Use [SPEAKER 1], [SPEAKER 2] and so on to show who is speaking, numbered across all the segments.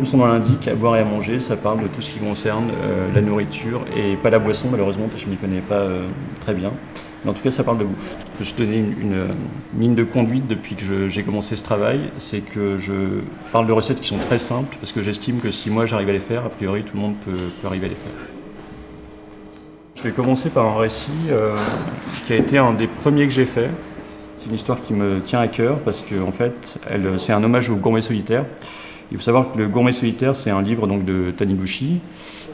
[SPEAKER 1] comme son nom l'indique, à boire et à manger, ça parle de tout ce qui concerne la nourriture et pas la boisson malheureusement parce que je m'y connais pas très bien. Mais en tout cas ça parle de bouffe. Je vais te donner une ligne de conduite depuis que j'ai commencé ce travail, c'est que je parle de recettes qui sont très simples parce que j'estime que si moi j'arrive à les faire, a priori tout le monde peut arriver à les faire. Je vais commencer par un récit qui a été un des premiers que j'ai fait. C'est une histoire qui me tient à cœur parce que en fait, c'est un hommage au gourmet solitaire. Il faut savoir que le gourmet solitaire, c'est un livre donc, de Taniguchi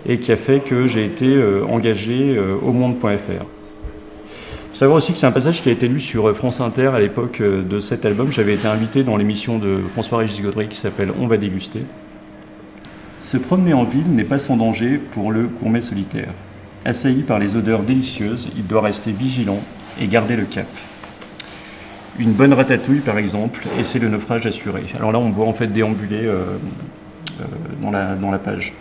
[SPEAKER 1] et qui a fait que j'ai été engagé au monde.fr. Il faut savoir aussi que c'est un passage qui a été lu sur France Inter à l'époque de cet album. J'avais été invité dans l'émission de François-Régis Gaudry qui s'appelle On va déguster. Se promener en ville n'est pas sans danger pour le gourmet solitaire. Assailli par les odeurs délicieuses, il doit rester vigilant et garder le cap. Une bonne ratatouille par exemple, et c'est le naufrage assuré. Alors là on me voit en fait déambuler dans la page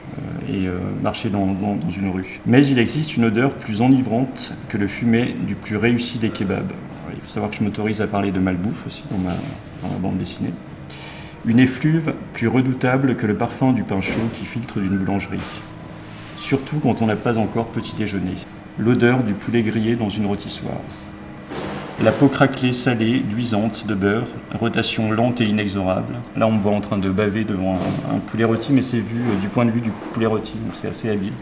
[SPEAKER 1] et marcher dans une rue. Mais il existe une odeur plus enivrante que le fumet du plus réussi des kebabs. Alors, il faut savoir que je m'autorise à parler de malbouffe aussi dans ma bande dessinée. Une effluve plus redoutable que le parfum du pain chaud qui filtre d'une boulangerie. Surtout quand on n'a pas encore petit déjeuner. L'odeur du poulet grillé dans une rôtissoire. La peau craquelée, salée, luisante de beurre, rotation lente et inexorable. Là, on me voit en train de baver devant un poulet rôti, mais c'est vu du point de vue du poulet rôti, donc c'est assez habile.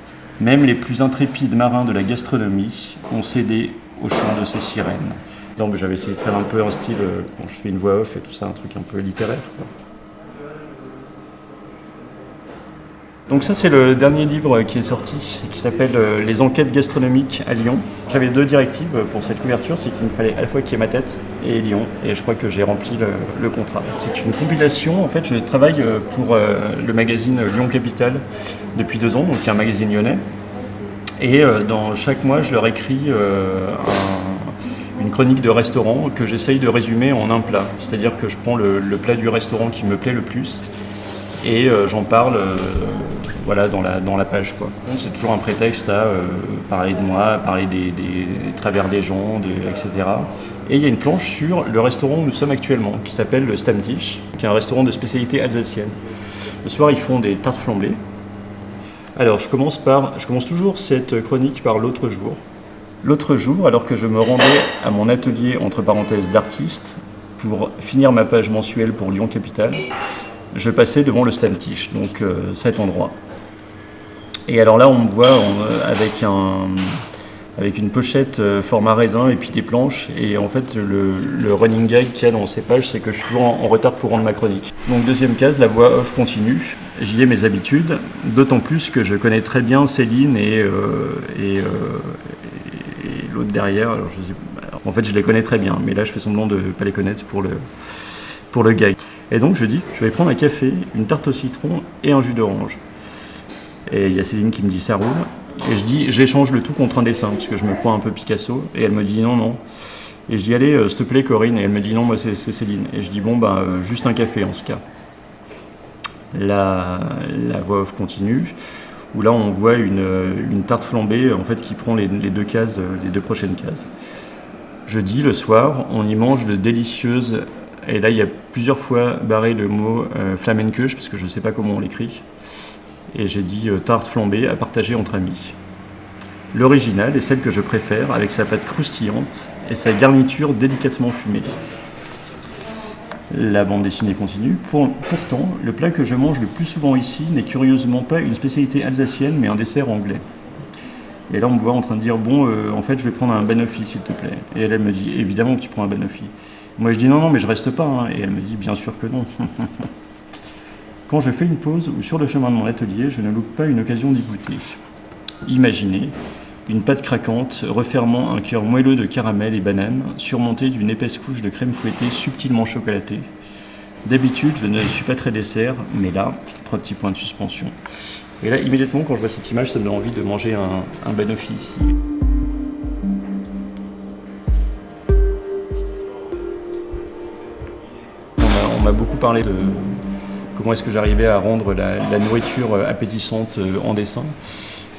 [SPEAKER 1] Même les plus intrépides marins de la gastronomie ont cédé au chant de ces sirènes. Donc j'avais essayé de faire un peu un style, quand je fais une voix off et tout ça, un truc un peu littéraire, quoi. Donc ça c'est le dernier livre qui est sorti, qui s'appelle Les enquêtes gastronomiques à Lyon. J'avais 2 directives pour cette couverture, c'est qu'il me fallait à la fois qu'il y ait ma tête et Lyon, et je crois que j'ai rempli le contrat. C'est une compilation, en fait je travaille pour le magazine Lyon Capital depuis 2 ans, donc qui est un magazine lyonnais, et dans chaque mois je leur écris une chronique de restaurant que j'essaye de résumer en un plat, c'est-à-dire que je prends le plat du restaurant qui me plaît le plus, et j'en parle voilà, dans la page, quoi. C'est toujours un prétexte à parler de moi, à parler des travers des gens, etc. Et il y a une planche sur le restaurant où nous sommes actuellement, qui s'appelle le Stammtisch, qui est un restaurant de spécialité alsacienne. Le soir, ils font des tartes flambées. Alors, je commence toujours cette chronique par l'autre jour. L'autre jour, alors que je me rendais à mon atelier, entre parenthèses, d'artiste, pour finir ma page mensuelle pour Lyon Capital, je passais devant le Stammtisch, donc cet endroit. Et alors là, on me voit avec une pochette format raisin et puis des planches. Et en fait, le running gag qu'il y a dans ces pages, c'est que je suis toujours en retard pour rendre ma chronique. Donc deuxième case, la voix off continue. J'y ai mes habitudes, d'autant plus que je connais très bien Céline et l'autre derrière. Alors, en fait, je les connais très bien, mais là, je fais semblant de ne pas les connaître pour le gag. Et donc je dis, je vais prendre un café, une tarte au citron et un jus d'orange. Et il y a Céline qui me dit ça roule. Et je dis, j'échange le tout contre un dessin, parce que je me crois un peu Picasso. Et elle me dit non. Et je dis, allez, s'il te plaît Corinne. Et elle me dit non, moi c'est Céline. Et je dis, bon, juste un café en ce cas. La voix off continue, où là on voit une tarte flambée en fait, qui prend les 2 cases, les 2 prochaines cases. Je dis, le soir, on y mange de délicieuses. Et là, il y a plusieurs fois barré le mot Flamenkeus, parce que je ne sais pas comment on l'écrit. Et j'ai dit tarte flambée à partager entre amis. L'original est celle que je préfère, avec sa pâte croustillante et sa garniture délicatement fumée. La bande dessinée continue. Pourtant, le plat que je mange le plus souvent ici n'est curieusement pas une spécialité alsacienne, mais un dessert anglais. Et là, on me voit en train de dire, bon, en fait, je vais prendre un banoffee, s'il te plaît. Et elle me dit, évidemment que tu prends un banoffee. Moi, je dis, non, mais je reste pas. Hein. Et elle me dit, bien sûr que non. Quand je fais une pause ou sur le chemin de mon atelier, je ne loupe pas une occasion d'y goûter. Imaginez une pâte craquante refermant un cœur moelleux de caramel et banane, surmonté d'une épaisse couche de crème fouettée subtilement chocolatée. D'habitude, je ne suis pas très dessert, mais là, 3 petits points de suspension. Et là, immédiatement, quand je vois cette image, ça me donne envie de manger un banoffee ici. On m'a beaucoup parlé de comment est-ce que j'arrivais à rendre la nourriture appétissante en dessin.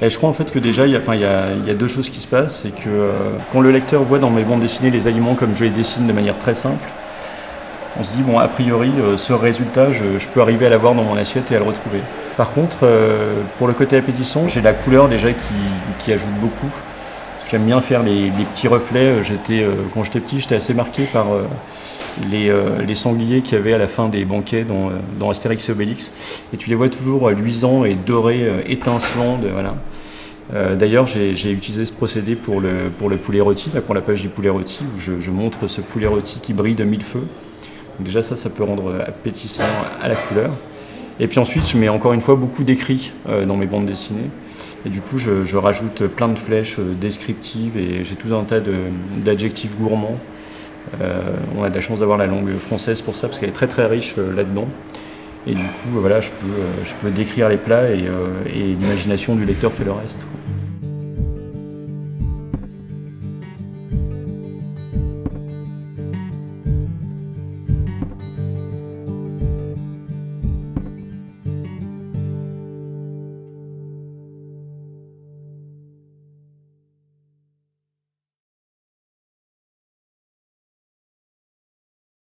[SPEAKER 1] Et je crois en fait que déjà, il y a 2 choses qui se passent. C'est que quand le lecteur voit dans mes bandes dessinées les aliments comme je les dessine de manière très simple, On se dit, bon, a priori, ce résultat, je peux arriver à l'avoir dans mon assiette et à le retrouver. Par contre, pour le côté appétissant, j'ai la couleur déjà qui ajoute beaucoup. J'aime bien faire les petits reflets. Quand j'étais petit, j'étais assez marqué par les sangliers qu'il y avait à la fin des banquets dans Astérix et Obélix. Et tu les vois toujours luisants et dorés, étincelants. Voilà. D'ailleurs, j'ai utilisé ce procédé pour le poulet rôti, là, pour la page du poulet rôti, où je montre ce poulet rôti qui brille de mille feux. Donc déjà, ça peut rendre appétissant à la couleur. Et puis ensuite, je mets encore une fois beaucoup d'écrits dans mes bandes dessinées. Et du coup, je rajoute plein de flèches descriptives et j'ai tout un tas d'adjectifs gourmands. On a de la chance d'avoir la langue française pour ça, parce qu'elle est très très riche là-dedans. Et du coup, voilà, je peux décrire les plats et l'imagination du lecteur fait le reste.